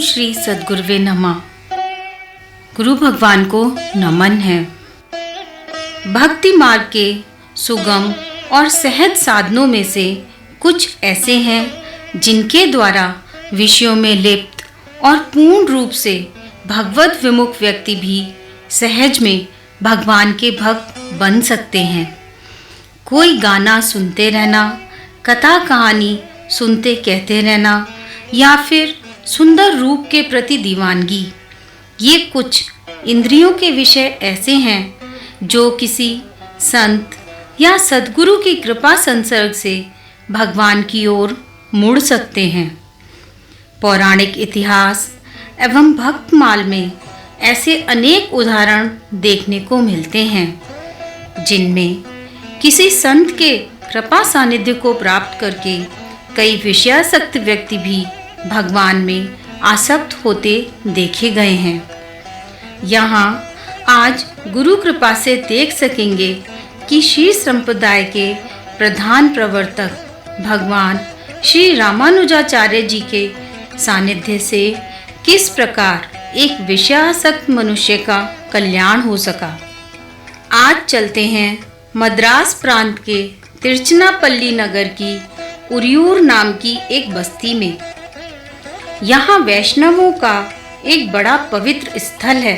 श्री सद्गुरुवे नमः। गुरु भगवान को नमन है। भक्ति मार्ग के सुगम और सहज साधनों में से कुछ ऐसे हैं जिनके द्वारा विषयों में लिप्त और पूर्ण रूप से भगवत विमुख व्यक्ति भी सहज में भगवान के भक्त बन सकते हैं। कोई गाना सुनते रहना, कथा कहानी सुनते कहते रहना या फिर सुंदर रूप के प्रति दीवानगी, ये कुछ इंद्रियों के विषय ऐसे हैं जो किसी संत या सद्गुरु की कृपा संसर्ग से भगवान की ओर मुड़ सकते हैं। पौराणिक इतिहास एवं भक्तमाल में ऐसे अनेक उदाहरण देखने को मिलते हैं जिनमें किसी संत के कृपा सानिध्य को प्राप्त करके कई विषयासक्त व्यक्ति भी भगवान में आसक्त होते देखे गए हैं। यहाँ आज गुरु कृपा से देख सकेंगे कि श्री संप्रदाय के प्रधान प्रवर्तक भगवान श्री रामानुजाचार्य जी के सानिध्य से किस प्रकार एक विषयासक्त मनुष्य का कल्याण हो सका। आज चलते हैं मद्रास प्रांत के तिरुचनापल्ली नगर की उरियूर नाम की एक बस्ती में। यहाँ वैष्णवों का एक बड़ा पवित्र स्थल है।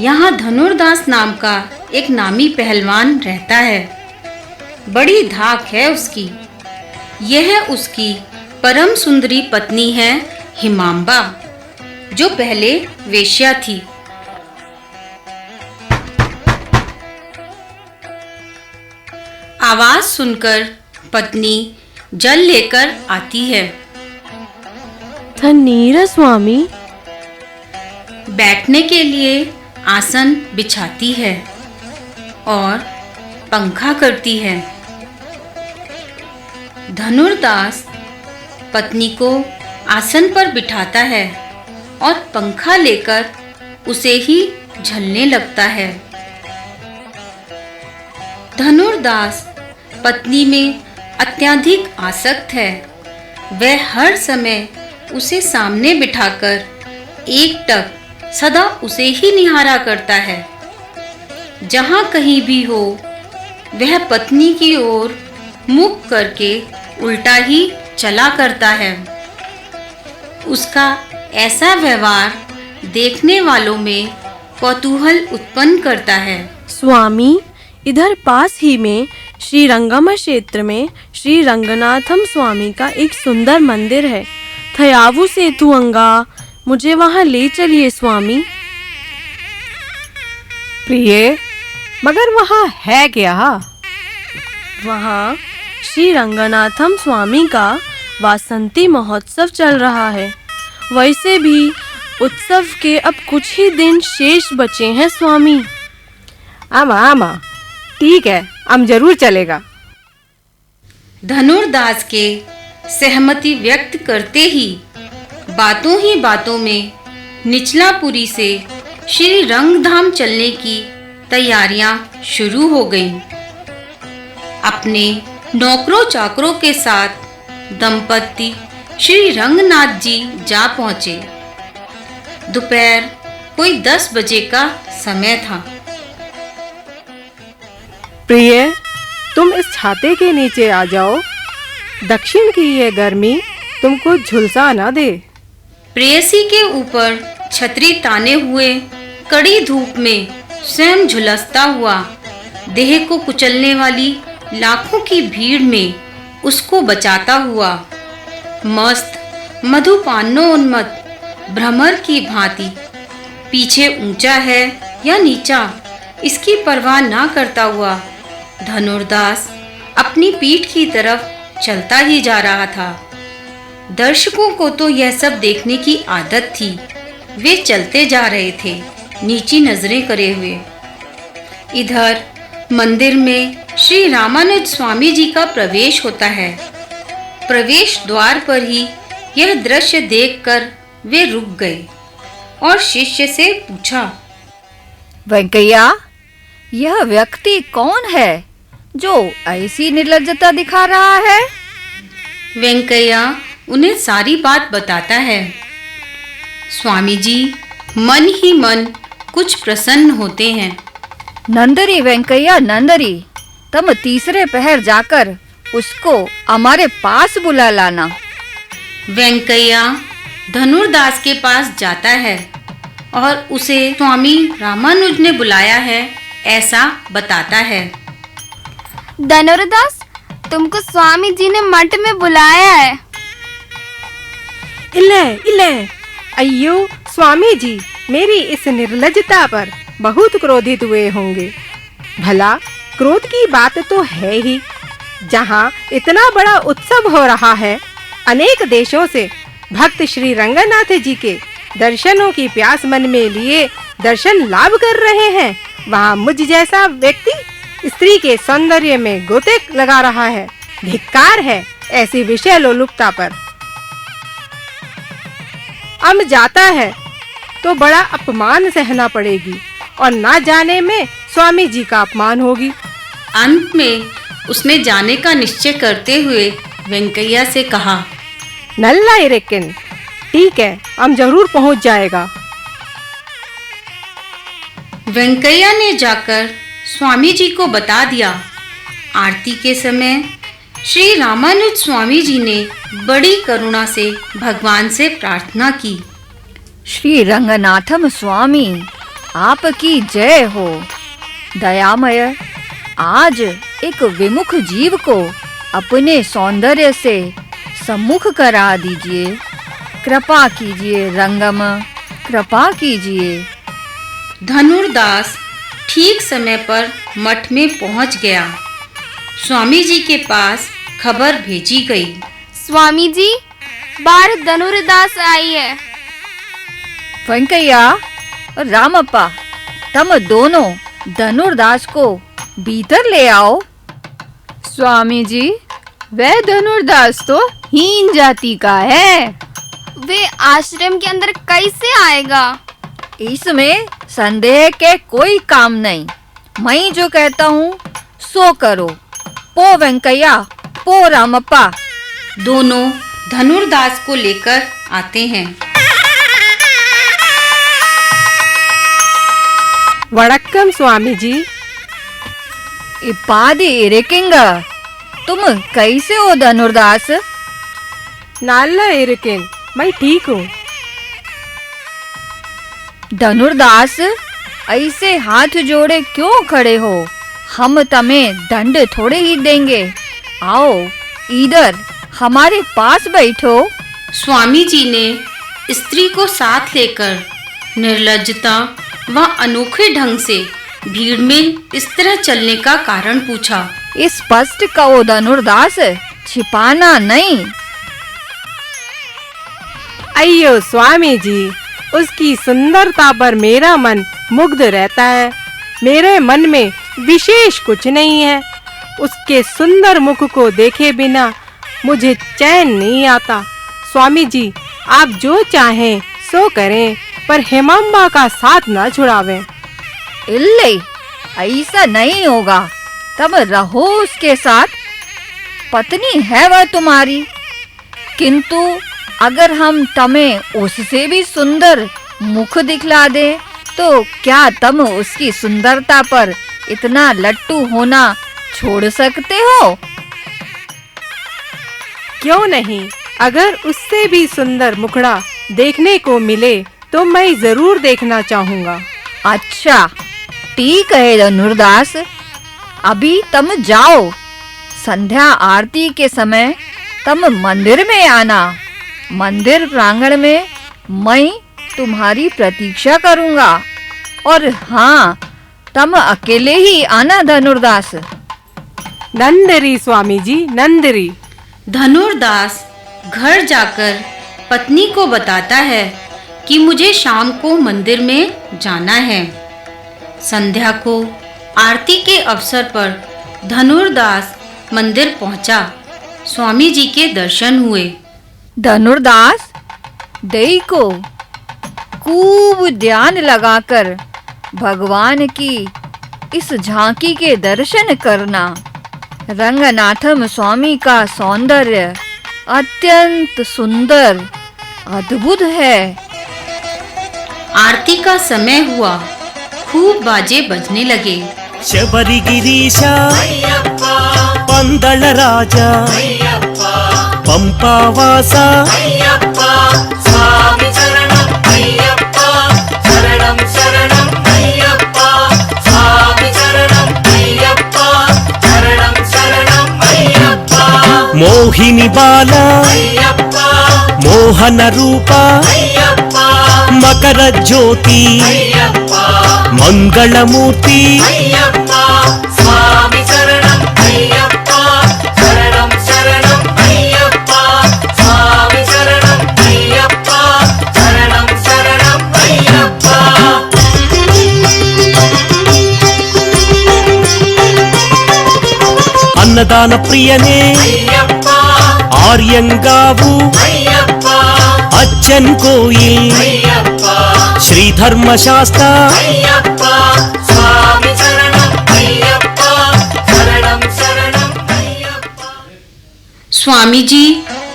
यहाँ धनुर्दास नाम का एक नामी पहलवान रहता है। बड़ी धाक है उसकी। यह उसकी परम सुंदरी पत्नी है हिमांबा, जो पहले वेश्या थी। आवाज सुनकर पत्नी जल लेकर आती है। धन्यवाद स्वामी। बैठने के लिए आसन बिछाती है और पंखा करती है। धनुर्दास पत्नी को आसन पर बिठाता है और पंखा लेकर उसे ही झलने लगता है। धनुर्दास पत्नी में अत्यधिक आसक्त है। वह हर समय उसे सामने बिठाकर एकटक सदा उसे ही निहारा करता है। जहाँ कहीं भी हो वह पत्नी की ओर मुख करके उल्टा ही चला करता है। उसका ऐसा व्यवहार देखने वालों में कौतूहल उत्पन्न करता है। स्वामी, इधर पास ही में श्री रंगम क्षेत्र में श्री रंगनाथम स्वामी का एक सुंदर मंदिर है। थयावु सेतु अंगा, मुझे वहाँ ले चलिए स्वामी। प्रिय, मगर वहाँ है क्या? वहाँ श्री रंगनाथम स्वामी का वासंती महोत्सव चल रहा है। वैसे भी उत्सव के अब कुछ ही दिन शेष बचे हैं स्वामी। आमा ठीक है, हम जरूर चलेगा। धनुर्दास के सहमति व्यक्त करते ही बातों में निचलापुरी से श्री रंगधाम चलने की तैयारियां शुरू हो गईं। अपने नौकरों चाकरों के साथ दंपति श्री रंगनाथ जी जा पहुंचे। दोपहर कोई 10 बजे का समय था। प्रिय, तुम इस छाते के नीचे आ जाओ। दक्षिण की ये गर्मी तुमको झुलसा ना दे। प्रेयसी के ऊपर छतरी ताने हुए कड़ी धूप में स्वयं झुलसता हुआ देह को कुचलने वाली लाखों की भीड़ में उसको बचाता हुआ मस्त मधुपानोन्मत्त भ्रमर की भांति पीछे ऊंचा है या नीचा इसकी परवाह ना करता हुआ धनुर्दास अपनी पीठ की तरफ चलता ही जा रहा था। दर्शकों को तो यह सब देखने की आदत थी। वे चलते जा रहे थे, नीची नजरें करे हुए। इधर मंदिर में श्री रामानुज स्वामी जी का प्रवेश होता है। प्रवेश द्वार पर ही यह दृश्य देखकर वे रुक गए और शिष्य से पूछा, वेंकैया, यह व्यक्ति कौन है जो ऐसी निर्लज्जता दिखा रहा है? वेंकैया उन्हें सारी बात बताता है। स्वामी जी मन ही मन कुछ प्रसन्न होते हैं। नंदरी वेंकैया नंदरी, तुम तीसरे पहर जाकर उसको हमारे पास बुला लाना। वेंकैया धनुर्दास के पास जाता है और उसे स्वामी रामानुज ने बुलाया है ऐसा बताता है। धनुर्दास, तुमको स्वामी जी ने मठ में बुलाया है। इले इले, अయ్यो स्वामी जी मेरी इस निर्लजता पर बहुत क्रोधित हुए होंगे। भला क्रोध की बात तो है ही, जहाँ इतना बड़ा उत्सव हो रहा है, अनेक देशों से भक्त श्री रंगनाथ जी के दर्शनों की प्यास मन में लिए दर्शन लाभ कर रहे हैं, वहाँ मुझ जैसा व्यक्ति स्त्री के सौंदर्य में गोते लगा रहा है। धिक्कार है ऐसी विषय लोलुपता पर। अब जाता है तो बड़ा अपमान सहना पड़ेगी और ना जाने में स्वामी जी का अपमान होगी। अंत में उसने जाने का निश्चय करते हुए वेंकैया से कहा, नल्ला इरेकिन, ठीक है, हम जरूर पहुंच जाएगा। वेंकैया ने जाकर स्वामी जी को बता दिया। आरती के समय श्री रामानुज स्वामी जी ने बड़ी करुणा से भगवान से प्रार्थना की। श्री रंगनाथम स्वामी, आपकी जय हो। दयामय, आज एक विमुख जीव को अपने सौंदर्य से सम्मुख करा दीजिए। कृपा कीजिए रंगम, कृपा कीजिए। धनुर्दास ठीक समय पर मठ में पहुंच गया। स्वामी जी के पास खबर भेजी गई। स्वामी जी, बाहर धनुर्दास आई है। वेंकैया और रामप्पा, तुम दोनों धनुर्दास को भीतर ले आओ। स्वामी जी, वह धनुर्दास तो हीन जाति का है। वे आश्रम के अंदर कैसे आएगा? इसमें संदेह के कोई काम नहीं। मैं जो कहता हूँ सो करो। पो वेंकैया, पो रामप्पा। दोनों धनुर्दास को लेकर आते हैं। वड़क्कम स्वामी जी। इपादी इरेकिंग, तुम कैसे हो धनुर्दास? नाल्ला इरेकिन, मैं ठीक हूँ। धनुर्दास, ऐसे हाथ जोड़े क्यों खड़े हो? हम तुम्हें दंड थोड़े ही देंगे। आओ इधर हमारे पास बैठो। स्वामी जी ने स्त्री को साथ लेकर निर्लज्जता व अनोखे ढंग से भीड़ में इस तरह चलने का कारण पूछा। स्पष्ट कहो धनुर्दास, छिपाना नहीं। अయ్యో स्वामी जी, उसकी सुंदरता पर मेरा मन मुग्ध रहता है। मेरे मन में विशेष कुछ नहीं है। उसके सुंदर मुख को देखे बिना मुझे चैन नहीं आता। स्वामी जी, आप जो चाहें सो करें, पर हेमांबा का साथ न छुड़ावें। इल्ले, ऐसा नहीं होगा। तब रहो उसके साथ, पत्नी है वह तुम्हारी। किंतु अगर हम तुम्हें उससे भी सुंदर मुख दिखला दे, तो क्या तुम उसकी सुंदरता पर इतना लट्टू होना छोड़ सकते हो? क्यों नहीं, अगर उससे भी सुंदर मुखड़ा देखने को मिले तो मैं जरूर देखना चाहूँगा। अच्छा ठीक है धनुर्दास, अभी तुम जाओ। संध्या आरती के समय तुम मंदिर में आना। मंदिर प्रांगण में मैं तुम्हारी प्रतीक्षा करूँगा। और हाँ, तुम अकेले ही आना धनुर्दास। नंदरी स्वामी जी, नंदरी। धनुर्दास घर जाकर पत्नी को बताता है कि मुझे शाम को मंदिर में जाना है। संध्या को आरती के अवसर पर धनुर्दास मंदिर पहुंचा। स्वामी जी के दर्शन हुए। धनुर्दास, देई को खूब ध्यान लगाकर भगवान की इस झांकी के दर्शन करना। रंगनाथम स्वामी का सौंदर्य अत्यंत सुंदर, अद्भुत है। आरती का समय हुआ, खूब बाजे बजने लगे। शबरी गिरीश पंदल राजा पंपा वासा स्वामी शरणम अय्यप्पा शरणम शरणम अय्यप्पा स्वामी शरणम अय्यप्पा शरणम शरणम अय्यप्पा मोहिनी बाला अय्यप्पा मोहन रूपा अय्यप्पा मकर ज्योति अय्यप्पा मंगलमूर्ति अय्यप्पा स्वामी शरणम अय्यप्पा शरणम शरणम अय्यप्पा स्वामी शरणम अय्यप्पा शरणम शरणम अय्यप्पा। अन्नदान प्रियने अय्यप्पा आर्यंगावु अय्यप्पा अच्चन कोयिल अय्यप्पा श्री धर्मशास्त्र अय्यप्पा स्वामी शरणम अय्यप्पा शरणम शरणम अय्यप्पा। स्वामी जी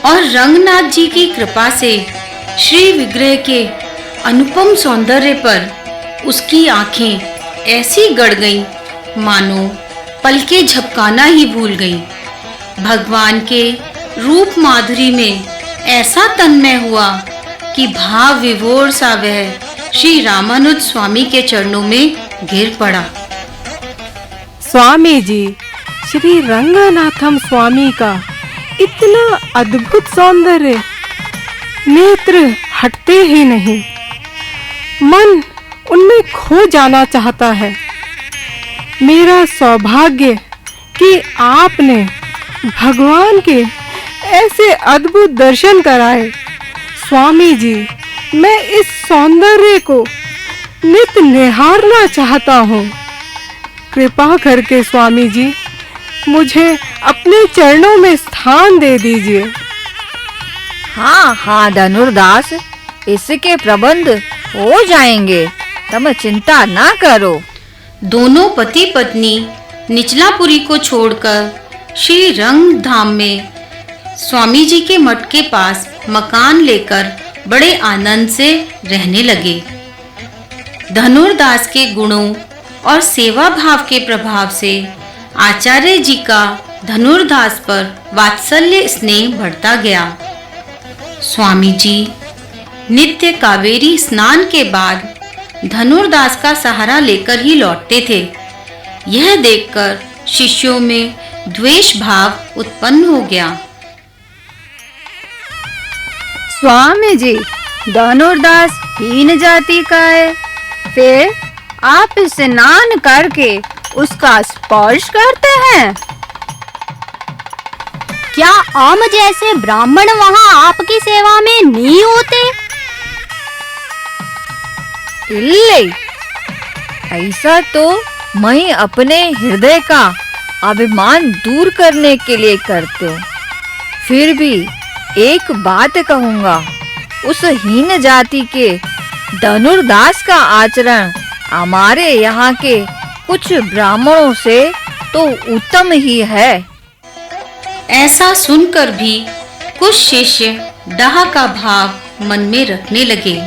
और रंगनाथ जी की कृपा से श्री विग्रह के अनुपम सौंदर्य पर उसकी आंखें ऐसी गड़ गईं मानो पलकें झपकाना ही भूल गईं। भगवान के रूप माधुरी में ऐसा तन्मय हुआ कि भाव विभोर सा वह श्री रामानुज स्वामी के चरणों में गिर पड़ा। स्वामी जी, श्री रंगनाथम स्वामी का इतना अद्भुत सौंदर्य, नेत्र हटते ही नहीं, मन उनमें खो जाना चाहता है। मेरा सौभाग्य कि आपने भगवान के ऐसे अद्भुत दर्शन कराए। स्वामी जी, मैं इस सौंदर्य को नित निहारना चाहता हूँ। कृपा करके स्वामी जी मुझे अपने चरणों में स्थान दे दीजिए। हाँ हाँ धनुर्दास, इसके प्रबंध हो जाएंगे, तुम चिंता ना करो। दोनों पति पत्नी निचलापुरी को छोड़कर श्री रंग धाम में स्वामी जी के मठ के पास मकान लेकर बड़े आनंद से रहने लगे। धनुर्दास के गुणों और सेवा भाव के प्रभाव से आचार्य जी का धनुर्दास पर वात्सल्य स्नेह बढ़ता गया। स्वामी जी नित्य कावेरी स्नान के बाद धनुर्दास का सहारा लेकर ही लौटते थे। यह देखकर शिष्यों में द्वेष भाव उत्पन्न हो गया। स्वामी जी, धनुर्दास हीन जाति का है, फिर आप स्नान करके उसका स्पर्श करते हैं। क्या आम जैसे ब्राह्मण वहाँ आपकी सेवा में नहीं होते? इल्ले, ऐसा तो मैं अपने हृदय का अभिमान दूर करने के लिए करते हूँ। फिर भी एक बात कहूँगा, उस हीन जाति के धनुर्दास का आचरण हमारे यहाँ के कुछ ब्राह्मणों से तो उत्तम ही है। ऐसा सुनकर भी कुछ शिष्य डाह का भाव मन में रखने लगे।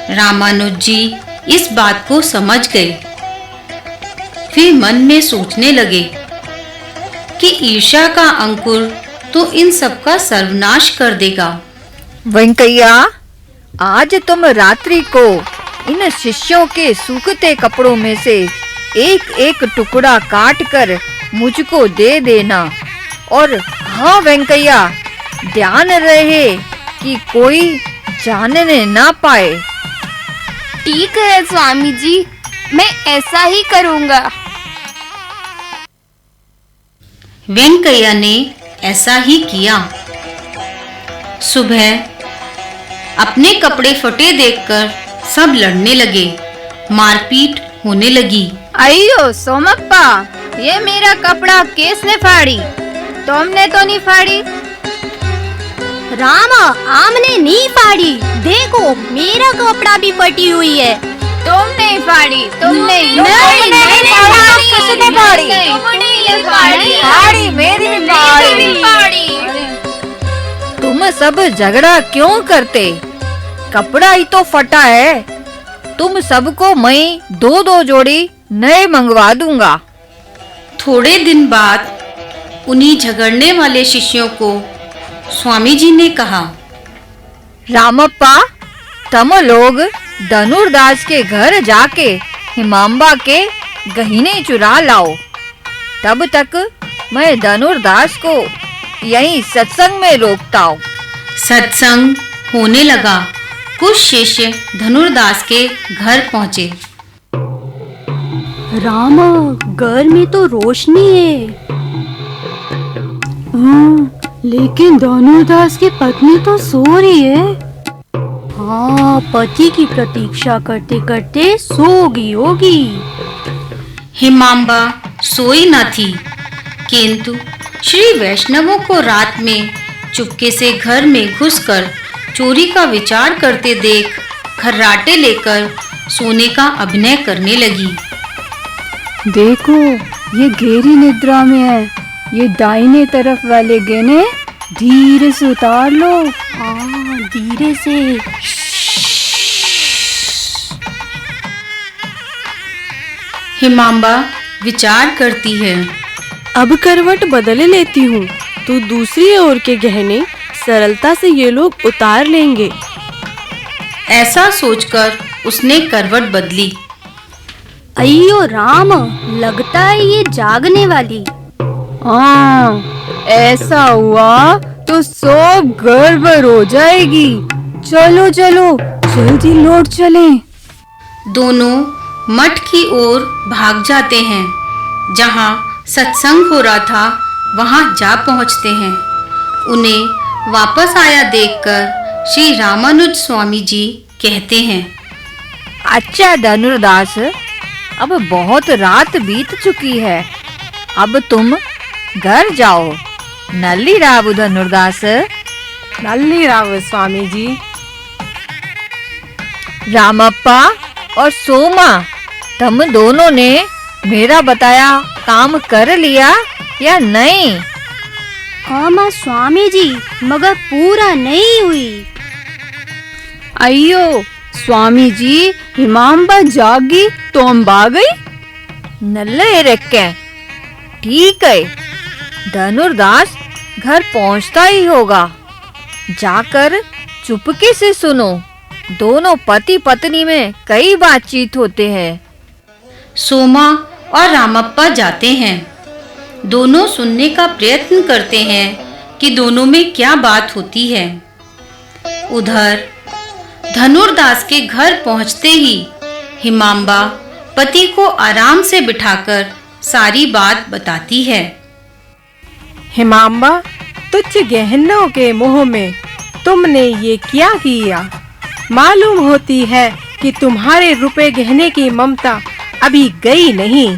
रामानुज जी इस बात को समझ गए। फिर मन में सोचने लगे कि ईर्ष्या का अंकुर तो इन सब का सर्वनाश कर देगा। वेंकैया, आज तुम रात्रि को इन शिष्यों के सूखते कपड़ों में से एक एक टुकड़ा काटकर मुझको दे देना। और हाँ वेंकैया, ध्यान रहे कि कोई जानने ना पाए। ठीक है स्वामी जी, मैं ऐसा ही करूँगा। वेंकैया ने ऐसा ही किया। सुबह अपने कपड़े फटे देखकर सब लड़ने लगे, मारपीट होने लगी। अयो सोमप्पा, ये मेरा कपड़ा किसने फाड़ी? तुमने तो नहीं फाड़ी। रामा, आमने नहीं फाड़ी, देखो मेरा कपड़ा भी फटी हुई है। तुमने फाड़ी, तुमने किसने फाड़ी? फाड़ी मेरी फाड़ी। तुम सब झगड़ा क्यों करते? कपड़ा ही तो फटा है। तुम सबको मैं 2-2 जोड़ी नए मंगवा दूंगा। थोड़े दिन बाद उन्हीं झगड़ने वाले शिष्यों को स्वामी जी ने कहा, रामप्पा, तुम लोग धनुर्दास के घर जाके हिमांबा के गहने चुरा लाओ। तब तक मैं धनुर्दास को यहीं सत्संग में रोकता हूँ। सत्संग होने लगा। कुछ शिष्य धनुर्दास के घर पहुंचे। रामा, घर में तो रोशनी है। लेकिन धनुर्दास की पत्नी तो सो रही है। हाँ, पति की प्रतीक्षा करते करते सो गई होगी। हिमांबा सोई न थी, किंतु श्री वैष्णवों को रात में चुपके से घर में घुसकर चोरी का विचार करते देख खर्राटे लेकर सोने का अभिनय करने लगी। देखो, ये गहरी निद्रा में है। ये दाहिने तरफ वाले गहने धीरे से उतार लो। हाँ, धीरे से। हिमांबा विचार करती है। अब करवट बदल लेती हूँ तो दूसरी ओर के गहने सरलता से ये लोग उतार लेंगे। ऐसा सोचकर उसने करवट बदली। अयो राम, लगता है ये जागने वाली। हाँ, ऐसा हुआ तो सब गड़बड़ हो जाएगी। चलो चलो, जल्दी लौट चलें। दोनों मठ की ओर भाग जाते हैं। जहाँ सत्संग हो रहा था वहाँ जा पहुँचते हैं। उन्हें वापस आया देखकर श्री रामानुज स्वामी जी कहते हैं, अच्छा धनुर्दास, अब बहुत रात बीत चुकी है। अब तुम घर जाओ। नल्ली राव धनुर्दास। नल्ली राव स्वामी जी। रामप्पा और सोमा, तुम दोनों ने मेरा बताया काम कर लिया या नहीं? हाँ माँ स्वामी जी, मगर पूरा नहीं हुई। अयो स्वामी जी, हिमांबा जागी तो हम भाग गई। नल्ले रखे। ठीक है, धनुर्दास घर पहुंचता ही होगा। जाकर चुपके से सुनो। दोनों पति पत्नी में कई बातचीत होते हैं। सोमा और रामप्पा जाते हैं। दोनों सुनने का प्रयत्न करते हैं कि दोनों में क्या बात होती है। उधर धनुर्दास के घर पहुंचते ही हिमांबा पति को आराम से बिठाकर सारी बात बताती है। हिमांबा, तुच्छ गहनों के मोह में तुमने ये क्या किया? मालूम होती है कि तुम्हारे रुपए गहने की ममता अभी गई नहीं।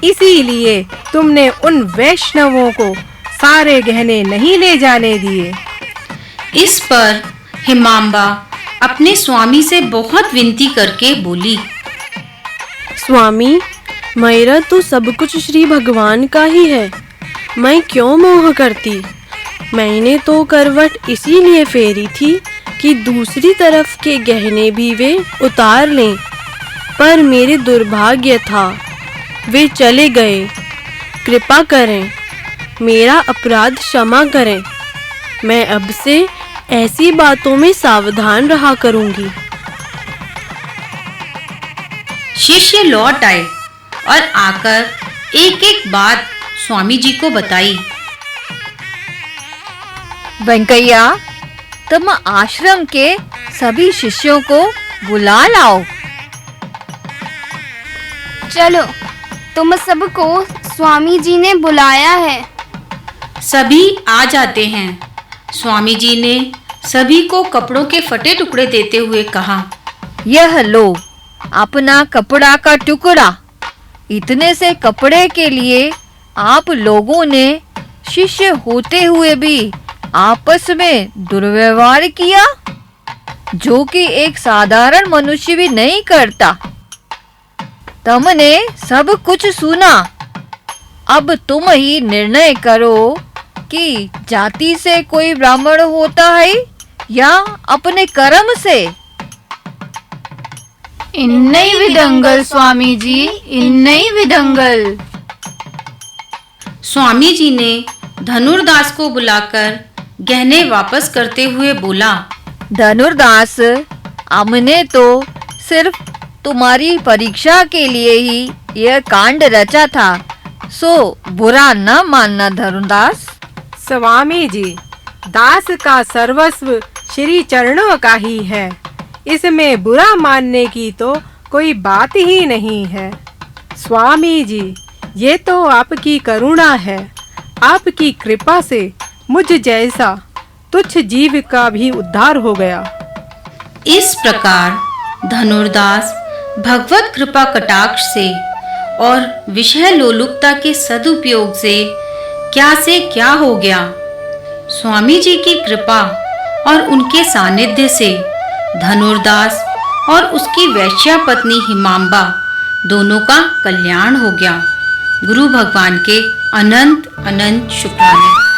इसीलिए तुमने उन वैष्णवों को सारे गहने नहीं ले जाने दिए। इस पर हिमांबा अपने स्वामी से बहुत विनती करके बोली, स्वामी, मेरा तो सब कुछ श्री भगवान का ही है। मैं क्यों मोह करती? मैंने तो करवट इसीलिए फेरी थी कि दूसरी तरफ के गहने भी वे उतार लें, पर मेरे दुर्भाग्य था, वे चले गए। कृपा करें, मेरा अपराध क्षमा करें। मैं अब से ऐसी बातों में सावधान रहा करूंगी। शिष्य लौट आए और आकर एक-एक बात स्वामी जी को बताई। वेंकैया, तुम आश्रम के सभी शिष्यों को बुला लाओ। चलो, तुम सबको स्वामी जी ने बुलाया है। सभी आ जाते हैं। स्वामी जी ने सभी को कपड़ों के फटे टुकड़े देते हुए कहा, यह लो अपना कपड़ा का टुकड़ा। इतने से कपड़े के लिए आप लोगों ने शिष्य होते हुए भी आपस में दुर्व्यवहार किया, जो कि एक साधारण मनुष्य भी नहीं करता। तुमने सब कुछ सुना। अब तुम ही निर्णय करो कि जाति से कोई ब्राह्मण होता है या अपने कर्म से? इन्नई विदंगल स्वामी जी, इन्नई विदंगल। स्वामी जी ने धनुर्दास को बुलाकर गहने वापस करते हुए बोला, धनुर्दास, हमने तो सिर्फ तुम्हारी परीक्षा के लिए ही यह कांड रचा था, सो बुरा न मानना धनुर्दास। स्वामी जी, दास का सर्वस्व श्री चरणों का ही है, इसमें बुरा मानने की तो कोई बात ही नहीं है। स्वामी जी, ये तो आपकी करुणा है। आपकी कृपा से मुझ जैसा तुच्छ जीव का भी उद्धार हो गया। इस प्रकार धनुर्दास भगवत कृपा कटाक्ष से और विषय लोलुपता के सदुपयोग से क्या हो गया। स्वामी जी की कृपा और उनके सानिध्य से धनुर्दास और उसकी वैश्या पत्नी हिमांबा दोनों का कल्याण हो गया। गुरु भगवान के अनंत अनंत शुक्राने।